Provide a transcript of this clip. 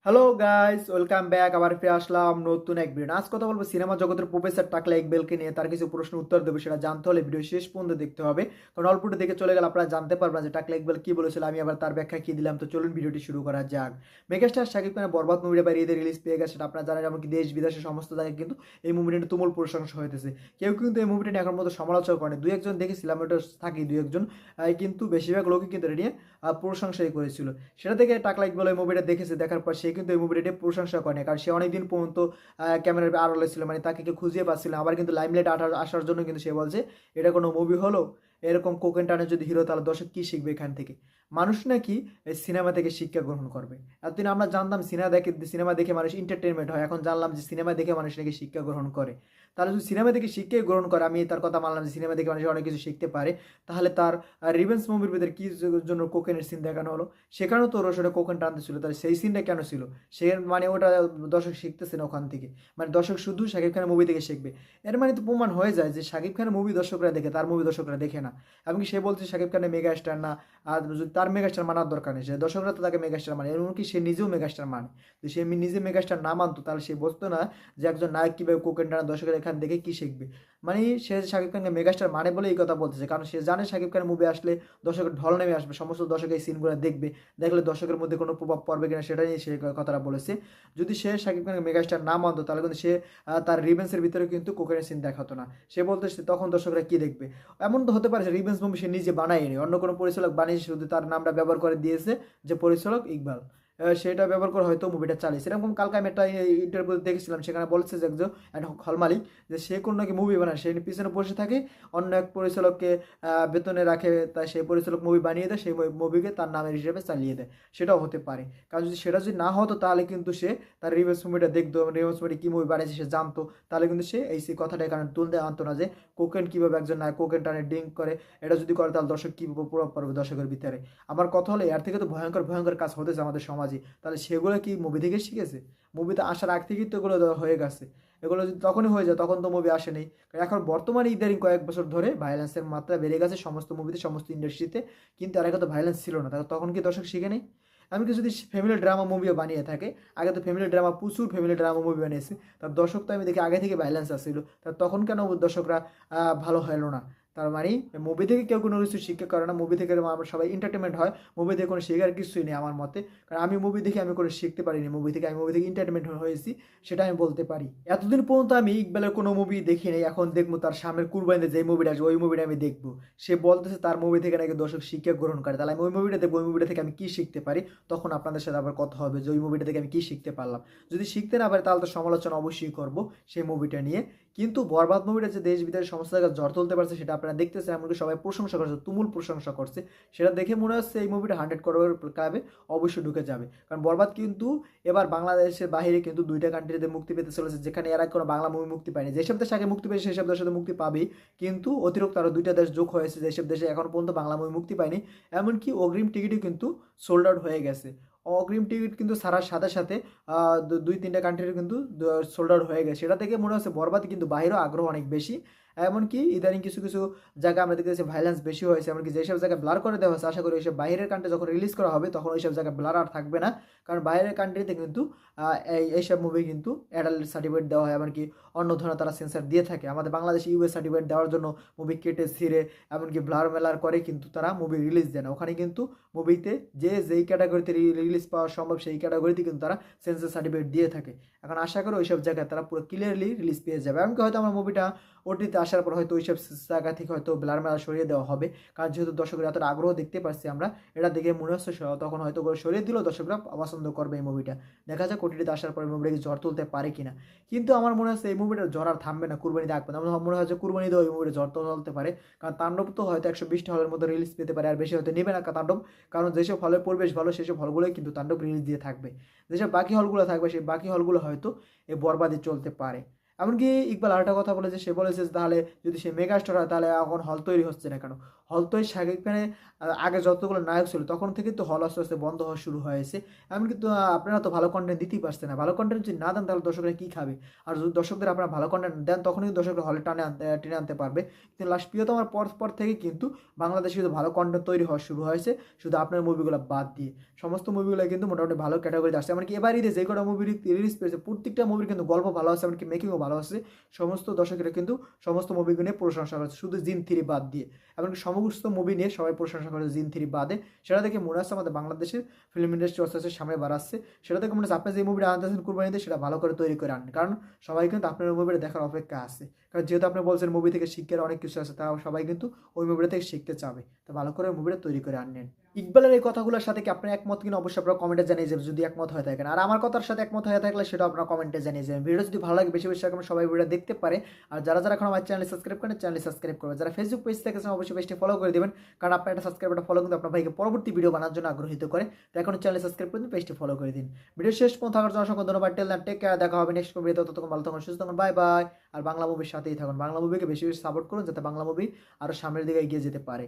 Hello guys, welcome back. আবার ফিরে আসলাম নতুন এক ভিডিও। আজ কথা বলবো সিনেমা জগতের প্রফেসর টাকলা ইকবালকে নিয়ে। তার কিছু প্রশ্ন উত্তর দেবো, সেটা জানতে হলে ভিডিও শেষ পর্যন্ত দেখতে হবে, কারণ অল্পটা দেখে চলে গেলে আপনারা জানতে পারবেন যে টাকলা ইকবাল কি বলেছিল, আমি আবার তার ব্যাখ্যা কি দিলাম। তো চলুন ভিডিওটি শুরু করা যাক। মেগাস্টার শাকিব খানের বরবাদ মুভিটা বাইরে ঈদে রিলিজ পেয়ে গেছে, সেটা আপনারা জানেন। এমনকি দেশ বিদেশে সমস্ত জায়গায় কিন্তু এই মুভিটা নিয়ে তুমুল প্রশংসা হইতেছে। কেউ কিন্তু এই মুভিটা নিয়ে এখন মতো সমালোচনা করেনি, দুই একজন দেখেছিলাম, এটা থাকি দুই একজন, কিন্তু বেশিরভাগ লোকই কিন্তু এটা নিয়ে প্রশংসাই করেছিল। সেটা থেকে টাকলা ইকবাল এই মুভিটা দেখেছে, দেখার পর সে কিন্তু এই মুভিটা প্রশংসা করেনি, কারণ সে অনেকদিন পর্যন্ত ক্যামেরার আড়ালে ছিল, মানে তাকে কেউ খুঁজে পাচ্ছিল না। আবার কিন্তু লাইমলাইট আসার জন্য কিন্তু সে বলছে এটা কোনো মুভি হলো, এরকম কোকেন টানে যদি হিরো, তাহলে দর্শক কী শিখবে এখান থেকে? মানুষ নাকি এই সিনেমা থেকে শিক্ষা গ্রহণ করবে। এতদিন আমরা জানতাম সিনেমা দেখে মানুষ এন্টারটেনমেন্ট হয়, এখন জানলাম যে সিনেমা দেখে মানুষ নাকি শিক্ষা গ্রহণ করে। তাহলে যদি সিনেমা থেকে শিক্ষাই গ্রহণ করে, আমি তার কথা মানলাম যে সিনেমা দেখে মানুষ অনেক কিছু শিখতে পারে, তাহলে তার রিভেঞ্জ মুভির ভিতরে কী জন্য কোকেনের সিন দেখানো হলো? সেখানেও তো রসনে কোকেন টানতে ছিল, তাহলে সেই সিনটা কেন ছিল? সে মানে ওটা দর্শক শিখতেছে না ওখান থেকে, মানে দর্শক শুধু শাকিব খানের মুভি থেকে শিখবে। এর মানে তো প্রমাণ হয়ে যায় যে শাকিব খানের মুভি দর্শকরা দেখে, তার মুভি দর্শকরা দেখে না। এমনকি সে বলছে শাকিব খানের মেগা স্টার না, আর যদি তার মেগা স্টার মানার দরকার নেই, সে দর্শকরা তো তাকে মেগা স্টার মানে, এমনকি সে নিজেও মেগা স্টার মানে। তো সে নিজে মেগা স্টার না মানতো, তাহলে সে বুঝতো না যে একজন নায়ক কীভাবে কোকেন টানা, দর্শকের এখান থেকে কী শিখবে। মানে সে শাকিব খানকে মেগা স্টার মানে বলে এই কথা বলতেছে, কারণ সে জানে শাকিব খানের মুভি আসলে দর্শকের ঢল নেমে আসবে, সমস্ত দর্শক এই সিনগুলো দেখবে, দেখলে দর্শকের মধ্যে কোনো প্রভাব পড়বে কিনা সেটা নিয়ে সে কথাটা বলেছে। যদি সে শাকিব খানকে মেগাস্টার না মানতো, তাহলে কিন্তু সে তার রিভেন্সের ভিতরে কিন্তু কোকেনের সিন দেখাতো না। সে বলতো তখন দর্শকরা কি দেখবে। এমন তো হতে পারে রিভেন্স মুভি সে নিজে বানায়নি, অন্য কোনো পরিচালক বানিয়েছে, শুধু তার নামটা ব্যবহার করে দিয়েছে যে পরিচালক ইকবাল। সেটা ব্যবহার করে হয়তো মুভিটা চালিয়েছে। এরকম কালকে আমি একটা ইন্টারভিউ দেখেছিলাম, সেখানে বলছে যে একজন হল মালিক, যে সে কোনো নাকি মুভি বানায়, সে পিছনে বসে থাকে, অন্য এক পরিচালককে বেতনে রাখে, তাই সেই পরিচালক মুভি বানিয়ে দেয়, সেই মুভিকে তার নামের হিসেবে চালিয়ে দেয়। সেটাও হতে পারে, কারণ যদি সেটা যদি না হতো, তাহলে কিন্তু সে তার রিভেন্স মুভিটা দেখতো, রিভেন্স মুভি কী মুভি বানিয়েছে সে জানতো, তাহলে কিন্তু সে এই কথাটা এখানে তুলতে আনতো না যে কোকেন কীভাবে একজন নায়ক কোকেন টানে ড্রিঙ্ক করে, এটা যদি করে তাহলে দর্শক কী প্রভাব পড়বে দর্শকের ভিতরে। আমার কথা হলো এর থেকে তো ভয়ঙ্কর ভয়ঙ্কর কাজ হতেছে আমাদের সমাজে, তাহলে সেগুলো কি মুভি থেকে শিখেছে? মুভিতে আসার আগ থেকেই তো এগুলো হয়ে গেছে। এগুলো যদি তখনই হয়ে যায়, তখন তো মুভি আসেনি। এখন বর্তমানে ইদারিং কয়েক বছর ধরে ভায়োলেন্সের মাত্রা বেড়ে গেছে সমস্ত মুভিতে, সমস্ত ইন্ডাস্ট্রিতে, কিন্তু আর আগে তো ভায়োলেন্স ছিল না, তখন কি দর্শক শিখে নেই? এমনকি যদি ফ্যামিলি ড্রামা মুভিও বানিয়ে থাকে, আগে তো ফ্যামিলি ড্রামা, প্রচুর ফ্যামিলি ড্রামা মুভি বানিয়েছে, তার দর্শক তো আমি দেখি আগে থেকে ভায়োলেন্স আসছিল, তার তখন কেন দর্শকরা ভালো হলো না? তার মানে মুভি থেকে কেউ কোনো কিছু শিক্ষা করে না, মুভি থেকে আমরা সবাই এন্টারটেনমেন্ট হয়, মুভি থেকে কোনো শেখার কিছুই নেই আমার মতে। কারণ আমি মুভি দেখে আমি কোনো শিখতে পারিনি মুভি থেকে, আমি মুভি থেকে এন্টারটেনমেন্ট হয়েছি, সেটা আমি বলতে পারি। এতদিন পর্যন্ত আমি ইকবালের কোনো মুভি দেখি নাই, এখন দেখবো তার সামনের কুরবানিতে যে মুভিটা আসবে ওই মুভিটা আমি দেখবো। সে বলতেছে তার মুভি থেকে নাকি দর্শক শিক্ষা গ্রহণ করে, তাহলে আমি ওই মুভিটা দেখবো, ওই মুভিটা থেকে আমি কী শিখতে পারি, তখন আপনাদের সাথে আবার কথা হবে যে ওই মুভিটা থেকে আমি কী শিখতে পারলাম। যদি শিখতে না পারি, তাহলে তো সমালোচনা অবশ্যই করবো সেই মুভিটা নিয়ে। কিন্তু বরবাদ মুভিটা যে দেশ বিদেশে সমস্ত জায়গায় ঝড় তুলতে পারছে, সেটা আপনারা দেখতেছেন, এমনকি সবাই প্রশংসা করছে, তুমুল প্রশংসা করছে। সেটা দেখে মনে হচ্ছে এই মুভিটা 100 crore ক্লাবে অবশ্যই ঢুকে যাবে, কারণ বরবাদ কিন্তু এবার বাংলাদেশের বাইরে কিন্তু দুইটা কান্ট্রিতে মুক্তি পেতে চলেছে, যেখানে এর আগে কোনো বাংলা মুভি মুক্তি পায়নি। যেসব দেশে আগে মুক্তি পেয়েছে সেসব দেশে মুক্তি পাবেই, কিন্তু অতিরিক্ত আরও দুইটা দেশ যোগ হয়েছে, যেসব দেশে এখন পর্যন্ত বাংলা মুভি মুক্তি পায়নি। এমনকি অগ্রিম টিকিটও কিন্তু সোল্ড আউট হয়ে গেছে। অগ্রিম টিকিট কিন্তু ছাড়ার সাথে সাথে দুই তিনটা কান্ট্রির কিন্তু সোল্ড আউট হয়ে গেছে। সেটা থেকে মনে হচ্ছে বরবাদ কিন্তু বাইরেও আগ্রহ অনেক বেশি। এমনকি ইদানিং কিছু কিছু জায়গায় আমরা দেখতেছি ভাইলেন্স বেশি হয়েছে, এমনকি যেসব জায়গায় ব্লার করে দেওয়া হয়েছে, আশা করি ওইসব বাইরের কান্ট্রি যখন রিলিজ করা হবে, তখন ওইসব জায়গায় ব্লার আর থাকবে না। কারণ বাইরের কান্ট্রিতে কিন্তু এইসব মুভি কিন্তু অ্যাডাল্ট সার্টিফিকেট দেওয়া হয়, এমনকি অন্য ধরনের তারা সেন্সার দিয়ে থাকে। আমাদের বাংলাদেশে ইউএস সার্টিফিকেট দেওয়ার জন্য মুভি কেটে ছিঁড়ে, এমনকি ব্লার মেলার করে কিন্তু তারা মুভি রিলিজ দেয় না। ওখানে কিন্তু মুভিতে যেই ক্যাটাগরিতে রিলিজ পাওয়া সম্ভব, সেই ক্যাটাগরিতে কিন্তু তারা সেন্সার সার্টিফিকেট দিয়ে থাকে। এখন আশা করি ওইসব জায়গায় তারা পুরো ক্লিয়ারলি রিলিজ পেয়ে যাবে। এমনকি হয়তো আমার মুভিটা ওটিতে আসার পর হয়তো ওইসব জায়গা থেকে হয়তো ব্লার মেলা সরিয়ে দেওয়া হবে, কারণ যেহেতু দর্শকরা এতটা আগ্রহ দেখতে পাচ্ছি আমরা, এটা দেখে মনে হচ্ছে তখন হয়তো সরিয়ে দিলেও দর্শকরা পছন্দ করবে এই মুভিটা। দেখা যাক ওটিটিতে আসার পরে মুভিটাকে ঝড় তুলতে পারে কিনা। কিন্তু আমার মনে হচ্ছে এই মুভিটার ঝড় আর থামবে না কুরবানিতে আগ পর্যন্ত। আমার মনে হয় যে কুরবানিতেও এই মুভিটা ঝড় তুলতে পারে, কারণ তাণ্ডব তো হয়তো 120টা হলের মধ্যে রিলিজ পেতে পারে, আর বেশি হয়তো নেবে না তাণ্ডব, কারণ যেসব হলের পরিবেশ ভালো সেসব হলগুলোই কিন্তু তাণ্ডব রিলিজ দিয়ে থাকবে। যেসব বাকি হলগুলো থাকবে সেই বাকি হলগুলো হয়তো এই বরবাদে চলতে পারে। এমনকি ইকবাল আরেকটা কথা বলেছে, সে বলেছে যে তাহলে যদি সে মেগা স্টার হয়, তাহলে এখন হল তৈরি হচ্ছে না কেন? হল তো শাকিব খানের আগে যতগুলো নায়ক ছিল তখন থেকে তো হল আস্তে আস্তে বন্ধ হওয়া শুরু হয়েছে। এমন কিন্তু আপনারা তো ভালো কন্টেন্ট দিতেই পারছেন না। ভালো কন্টেন্ট যদি না দেন তাহলে দর্শকরা কী খাবে? আর যদি দর্শকদের আপনারা ভালো কন্টেন্ট দেন তখনই কিন্তু দর্শকরা হলে টেনে আনতে পারবে। কিন্তু লাস্ট প্রিয়তমার পর থেকে কিন্তু বাংলাদেশে কিন্তু ভালো কন্টেন্ট তৈরি হওয়া শুরু হয়েছে, শুধু আপনার মুভিগুলো বাদ দিয়ে। সমস্ত মুভিগুলো কিন্তু মোটামুটি ভালো ক্যাটাগরিতে আসছে। এমনকি এবার ঈদে যে কটা মুভি রিলিজ পেয়েছে প্রত্যেকটা মুভির কিন্তু গল্প ভালো আছে, এমনকি মেকিংও ভালো আছে। সমস্ত দর্শকেরা কিন্তু সমস্ত মুভিগুলো নিয়ে প্রশংসা করেছে, শুধু জিন 3 বাদ দিয়ে। এমনকি সমস্ত মুভি নিয়ে সবাই প্রশংসা করেছে জিন 3 বাদে। সেটা দেখে মনে হচ্ছে আমাদের বাংলাদেশের ফিল্ম ইন্ডাস্ট্রি আস্তে আস্তে সামনে বাড়াচ্ছে। সেটা দেখে মনে হচ্ছে আপনি যে মুভিটা আনতেছেন কুরবানিতে সেটা ভালো করে তৈরি করে আনেন, কারণ সবাই কিন্তু আপনার মুভিটা দেখার অপেক্ষা আছে। কারণ যেহেতু আপনি বলছেন মুভি থেকে শিক্ষার অনেক কিছু আছে, তাও সবাই কিন্তু ওই মুভিটা থেকে শিখতে চাবে। তো ভালো করে মুভিটা তৈরি করে আনেন। ইকবালের এই কথাগুলোর সাথে কি আপনি একমত কিনা অবশ্যই আপনারা কমেন্টে জানিয়ে যাবেন, যদি একমত হয়ে থাকেন। আর আমার কথার সাথে একমত হয়ে থাকলে সেটা আপনারা কমেন্টে জানিয়ে যাবেন। ভিডিও যদি ভালো লাগে বেশি বেশি রকম সবাই ভিডিও দেখতে পারে। আর যারা এখন আমার চ্যানেল সাবস্ক্রাইব করেন, চ্যানেল সাবস্ক্রাইব করবেন। যারা ফেসবুক পেজ থেকে অবশ্যই পেজটি ফলো করে দেবেন, কারণ আপনার একটা সাবস্ক্রাইব একটা ফলো কিন্তু আপনার ভাইকে পরবর্তী ভিডিও বানার জন্য আগ্রহীত করে। তো এখন চ্যানেল সাবস্ক্রাইব করে দিন, পেজটি ফলো করে দিন। ভিডিও শেষ পর্যন্ত থাকার জন্য অসংখ্য ধন্যবাদ। টেক কেয়ার, দেখা হবে নেক্সট ভিডিওতে। ততক্ষণ ভালো থাকুন, সুস্থ থাকুন, বাই বাই। আর বাংলা মুভির সাথেই থাকুন, বাংলা মুভিকে বেশি বেশি সাপোর্ট করুন যাতে বাংলা মুভি আরও সামনের দিকে এগিয়ে যেতে পারে।